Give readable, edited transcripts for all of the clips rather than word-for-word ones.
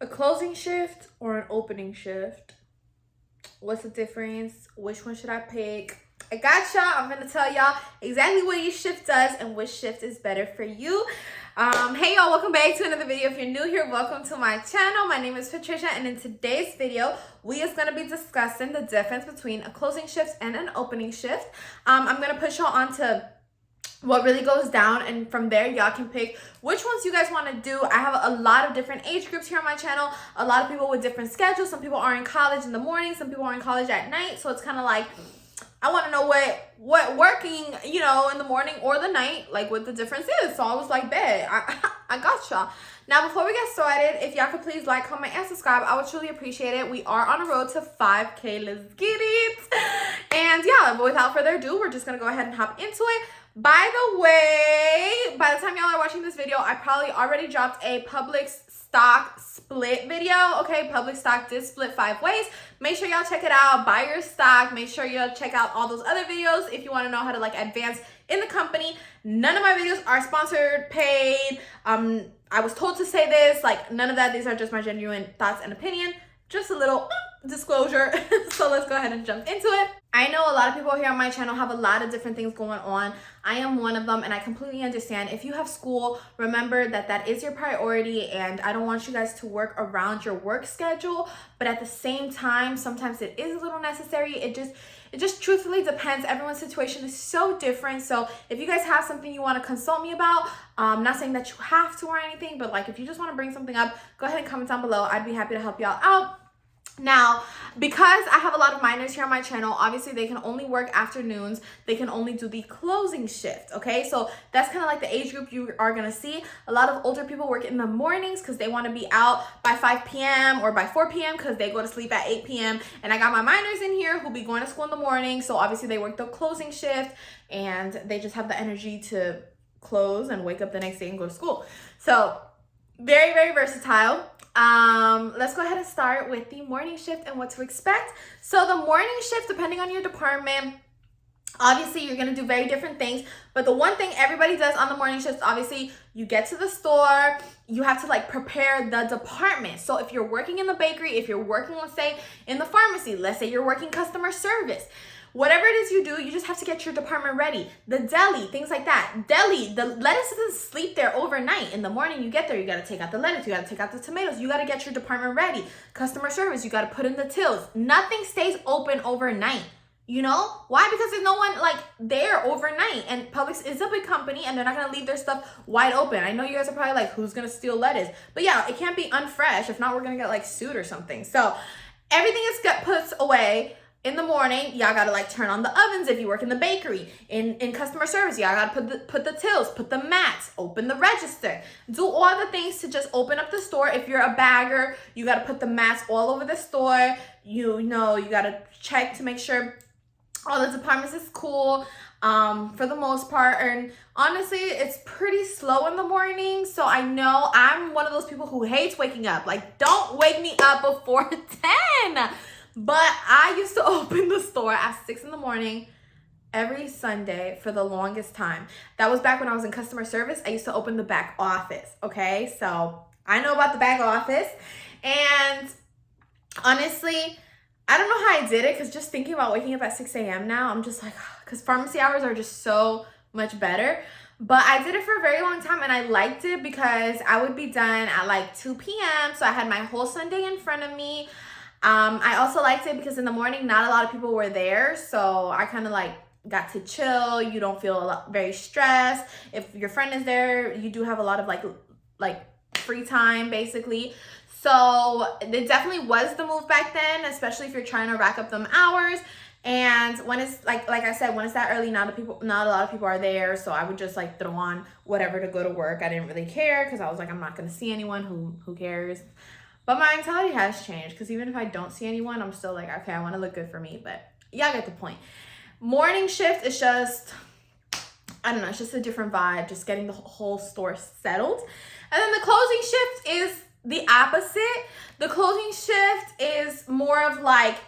A closing shift or an opening shift? What's the difference? Which one should I pick? I got y'all. I'm gonna tell y'all exactly what each shift does and which shift is better for you. Hey y'all, welcome back to another video. If you're new here, welcome to my channel. My name is Patricia, and in today's video we is going to be discussing the difference between a closing shift and an opening shift. I'm going to push y'all onto what really goes down, and from there y'all can pick which ones you guys want to do. I have a lot of different age groups here on my channel, a lot of people with different schedules. Some people are in college in the morning, some people are in college at night, so it's kind of like I want to know what working, you know, in the morning or the night, like what the difference is. So I was like, bet, I got y'all. Now, before we get started, if y'all could please like, comment, and subscribe, I would truly appreciate it. We are on a road to 5K. Let's get it. And yeah, but without further ado, we're just going to go ahead and hop into it. By the way, by the time y'all are watching this video, I probably already dropped a Publix stock split video. Okay, Publix stock did split 5 ways. Make sure y'all check it out. Buy your stock. Make sure y'all check out all those other videos if you want to know how to like advance in the company. None of my videos are sponsored, paid. I was told to say this, like none of that. These are just my genuine thoughts and opinion. Just a little disclosure. So let's go ahead and jump into it. I know a lot of people here on my channel have a lot of different things going on. I am one of them, and I completely understand. If you have school, remember that that is your priority, and I don't want you guys to work around your work schedule, but at the same time, sometimes it is a little necessary. It just truthfully depends. Everyone's situation is so different. So if you guys have something you want to consult me about, I'm not saying that you have to or anything, but like if you just want to bring something up, go ahead and comment down below. I'd be happy to help y'all out. Now, because I have a lot of minors here on my channel, obviously they can only work afternoons. They can only do the closing shift, okay? So that's kind of like the age group you are going to see. A lot of older people work in the mornings because they want to be out by 5 p.m. or by 4 p.m. because they go to sleep at 8 p.m. And I got my minors in here who be going to school in the morning. So obviously they work the closing shift, and they just have the energy to close and wake up the next day and go to school. So very, very versatile. Let's go ahead and start with the morning shift and what to expect. So the morning shift, depending on your department, obviously you're going to do very different things, but the one thing everybody does on the morning shift, obviously you get to the store, you have to like prepare the department. So if you're working in the bakery, if you're working, let's say in the pharmacy, let's say you're working customer service, whatever it is you do, you just have to get your department ready. The deli, things like that. Deli, the lettuce doesn't sleep there overnight. In the morning, you get there, you got to take out the lettuce, you got to take out the tomatoes, you got to get your department ready. Customer service, you got to put in the tills. Nothing stays open overnight. You know why? Because there's no one like there overnight, and Publix is a big company, and they're not gonna leave their stuff wide open. I know you guys are probably like, who's gonna steal lettuce? But yeah, it can't be unfresh. If not, we're gonna get like sued or something. So everything is put away. In the morning, y'all gotta like turn on the ovens if you work in the bakery. In customer service, y'all gotta put the tills, put the mats, open the register, do all the things to just open up the store. If you're a bagger, you gotta put the mats all over the store. You know, you gotta check to make sure all the departments is cool for the most part. And honestly, it's pretty slow in the morning. So I know I'm one of those people who hates waking up. Like, don't wake me up before 10. But I used to open the store at 6 in the morning every Sunday for the longest time. That was back when I was in customer service. I used to open the back office, okay? So I know about the back office. And honestly, I don't know how I did it, because just thinking about waking up at 6 a.m. now, I'm just like, because pharmacy hours are just so much better. But I did it for a very long time, and I liked it because I would be done at like 2 p.m. So I had my whole Sunday in front of me. I also liked it because in the morning, not a lot of people were there. So I kind of like got to chill. You don't feel very stressed. If your friend is there, you do have a lot of like free time basically. So it definitely was the move back then, especially if you're trying to rack up them hours. And when it's like I said, when it's that early, not a lot of people are there. So I would just like throw on whatever to go to work. I didn't really care because I was like, I'm not going to see anyone. Who cares? But my mentality has changed, because even if I don't see anyone, I'm still like, okay, I want to look good for me. But y'all get the point. Morning shift is just, I don't know, it's just a different vibe, just getting the whole store settled. And then the closing shift is the opposite. The closing shift is more of like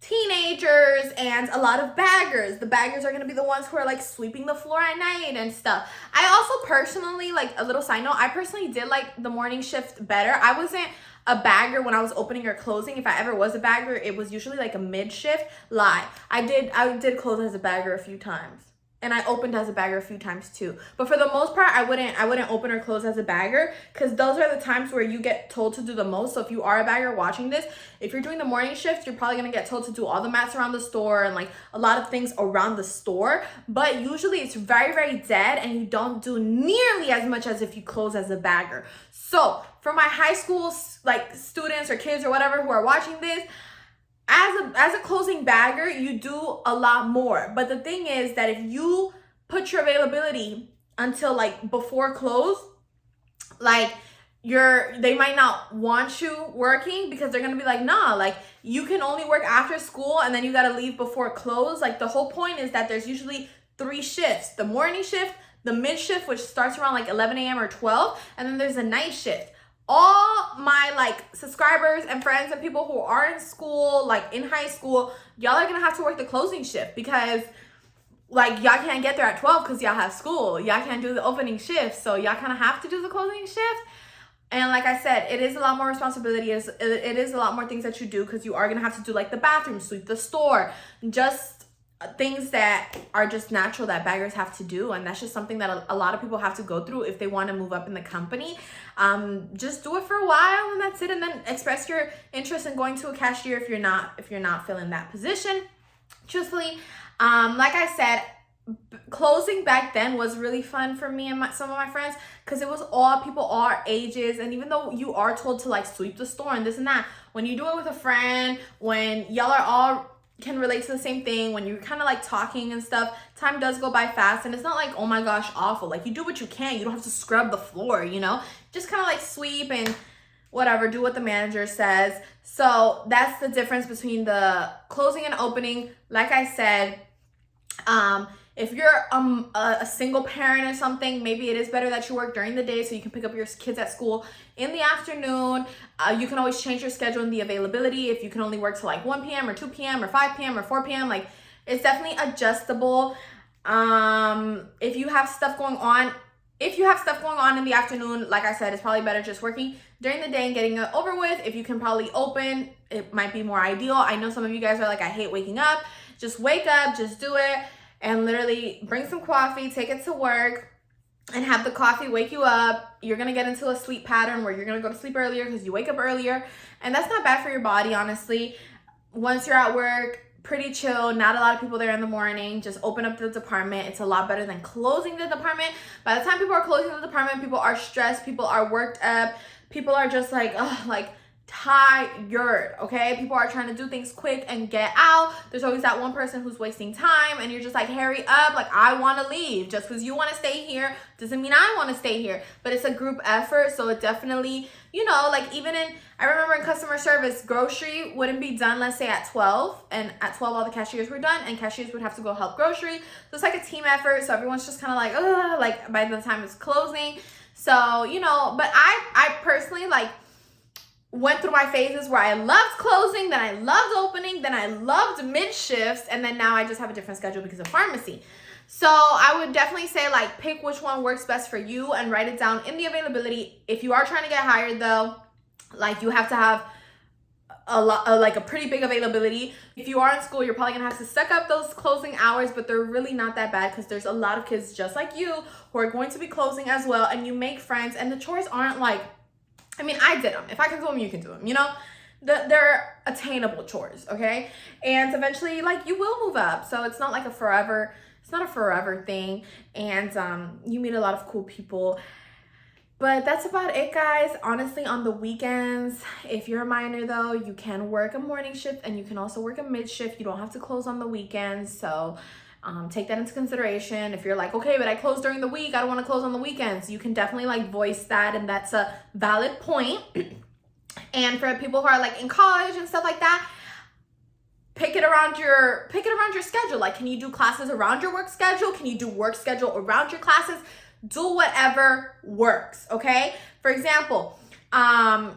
teenagers and a lot of baggers. The baggers are going to be the ones who are like sweeping the floor at night and stuff. I also personally, like a little side note, I personally did like the morning shift better. I wasn't a bagger when I was opening or closing. If I ever was a bagger, it was usually like a mid-shift. Lie. I did close as a bagger a few times. And I opened as a bagger a few times too. But for the most part, I wouldn't open or close as a bagger, because those are the times where you get told to do the most. So if you are a bagger watching this, if you're doing the morning shift, you're probably gonna get told to do all the mats around the store and like a lot of things around the store. But usually it's very, very dead, and you don't do nearly as much as if you close as a bagger. So for my high school like students or kids or whatever who are watching this, as a closing bagger, you do a lot more. But the thing is that if you put your availability until like before close, like they might not want you working, because they're gonna be like, nah, like you can only work after school and then you gotta leave before close. Like the whole point is that there's usually 3 shifts: the morning shift, the mid shift, which starts around like 11 a.m. or 12, and then there's a night shift. All my like subscribers and friends and people who are in school, like in high school, y'all are gonna have to work the closing shift, because like y'all can't get there at 12 because y'all have school. Y'all can't do the opening shift, so y'all kind of have to do the closing shift. And like I said, it is a lot more responsibility. It is a lot more things that you do, because you are gonna have to do like the bathroom, sweep the store, just things that are just natural that baggers have to do. And that's just something that a lot of people have to go through if they want to move up in the company. Just do it for a while and that's it, and then express your interest in going to a cashier if you're not filling that position. Truthfully, like I said, closing back then was really fun for me and some of my friends, because it was all people our ages. And even though you are told to like sweep the store and this and that, when you do it with a friend, when y'all are all can relate to the same thing, when you're kind of like talking and stuff, time does go by fast. And it's not like, oh my gosh, awful. Like you do what you can. You don't have to scrub the floor, you know, just kind of like sweep and whatever, do what the manager says. So that's the difference between the closing and opening. Like I said, if you're a single parent or something, maybe it is better that you work during the day so you can pick up your kids at school in the afternoon. You can always change your schedule and the availability. If you can only work till like 1 p.m. or 2 p.m. or 5 p.m. or 4 p.m., like it's definitely adjustable. If you have stuff going on in the afternoon, like I said, it's probably better just working during the day and getting it over with. If you can probably open, it might be more ideal. I know some of you guys are like, I hate waking up. Just wake up, just do it. And literally bring some coffee, take it to work, and have the coffee wake you up. You're gonna get into a sleep pattern where you're gonna go to sleep earlier because you wake up earlier. And that's not bad for your body, honestly. Once you're at work, pretty chill, not a lot of people there in the morning. Just open up the department. It's a lot better than closing the department. By the time people are closing the department, people are stressed, people are worked up, people are just like, oh, like tired, okay? People are trying to do things quick and get out. There's always that one person who's wasting time, and you're just like, hurry up, like I want to leave. Just because you want to stay here doesn't mean I want to stay here. But it's a group effort, so it definitely, you know, like I remember in customer service, grocery wouldn't be done, let's say at 12, and at 12 all the cashiers were done, and cashiers would have to go help grocery. So it's like a team effort, so everyone's just kind of like, ugh, like by the time it's closing. So, you know, but I personally like went through my phases where I loved closing, then I loved opening, then I loved mid shifts, and then now I just have a different schedule because of pharmacy. So I would definitely say like pick which one works best for you and write it down in the availability. If you are trying to get hired though, like you have to have like a pretty big availability. If you are in school, you're probably gonna have to suck up those closing hours, but they're really not that bad because there's a lot of kids just like you who are going to be closing as well, and you make friends, and the chores aren't like, I mean, I did them. If I can do them, you can do them, you know? They're attainable chores, okay? And eventually, like, you will move up. So it's not like it's not a forever thing. And you meet a lot of cool people. But that's about it, guys. Honestly, on the weekends, if you're a minor, though, you can work a morning shift and you can also work a mid shift. You don't have to close on the weekends. So take that into consideration. If you're like, okay, but I close during the week, I don't want to close on the weekends, you can definitely like voice that, and that's a valid point. And for people who are like in college and stuff like that, pick it around your schedule. Like, can you do classes around your work schedule? Can you do work schedule around your classes? Do whatever works, okay? For example, I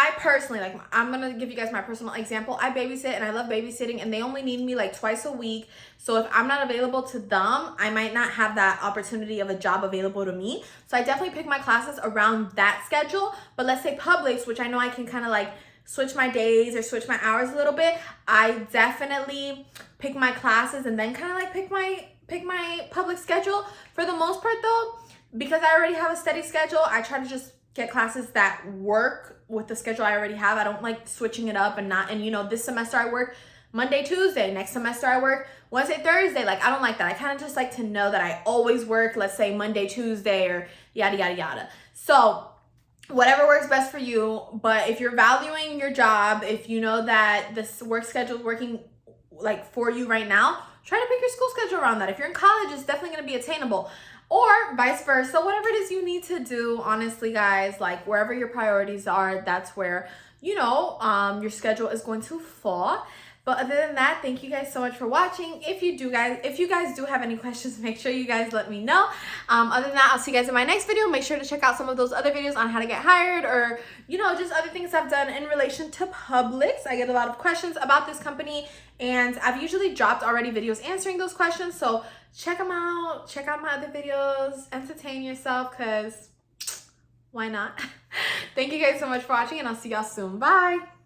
I personally, like, I'm gonna give you guys my personal example. I babysit and I love babysitting, and they only need me like twice a week. So if I'm not available to them, I might not have that opportunity of a job available to me. So I definitely pick my classes around that schedule. But let's say Publix, which I know I can kind of like switch my days or switch my hours a little bit, I definitely pick my classes and then kind of like pick my public schedule. For the most part though, because I already have a steady schedule, I try to just get classes that work with the schedule I already have. I don't like switching it up and you know, this semester I work Monday, Tuesday, next semester I work Wednesday, Thursday. Like, I don't like that. I kind of just like to know that I always work, let's say Monday, Tuesday, or yada, yada, yada. So whatever works best for you. But if you're valuing your job, if you know that this work schedule is working like for you right now, try to pick your school schedule around that. If you're in college, it's definitely going to be attainable, or vice versa. Whatever it is you need to do, honestly, guys, like wherever your priorities are, that's where, you know, your schedule is going to fall. But other than that, thank you guys so much for watching. If you guys do have any questions, make sure you guys let me know. Other than that, I'll see you guys in my next video. Make sure to check out some of those other videos on how to get hired, or, you know, just other things I've done in relation to Publix. I get a lot of questions about this company, and I've usually dropped already videos answering those questions. So check them out. Check out my other videos. Entertain yourself, because why not? Thank you guys so much for watching, and I'll see y'all soon. Bye.